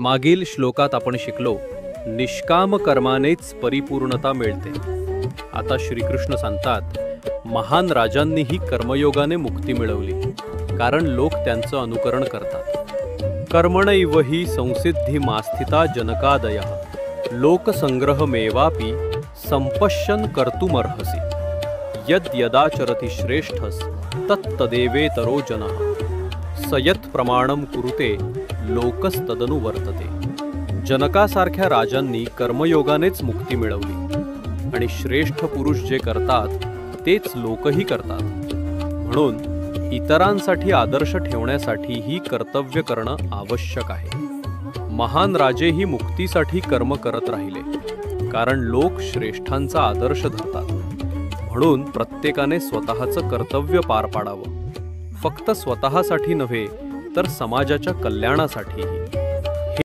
मागील श्लोकात आपण शिकलो, निष्काम कर्मानेच परिपूर्णता मिळते. आता श्रीकृष्ण सांगतात, महान राजांनीही कर्मयोगाने मुक्ती मिळवली, कारण लोक त्यांचं अनुकरण करतात. कर्मणैव हि संसिद्धी मास्थिता जनकादयः लोकसंग्रहमेवापि संपश्यन् कर्तुमर्हसि यद यदाचरति श्रेष्ठस् तत्तदेवेतरो जनः स यत् प्रमाणं कुरुते लोकस्तदनु वर्तते. जनकासारख्या राजांनी कर्मयोगानेच मुक्ती मिळवली आणि श्रेष्ठ पुरुष जे करतात तेच लोकही करतात. म्हणून इतरांसाठी आदर्श ठेवण्यासाठीही कर्तव्य करणं आवश्यक आहे. महान राजेही मुक्तीसाठी कर्म करत राहिले, कारण लोक श्रेष्ठांचा आदर्श धरतात. म्हणून प्रत्येकाने स्वतःचं कर्तव्य पार पाडावं, फक्त स्वतःसाठी नव्हे तर समाजाच्या कल्याणासाठीही.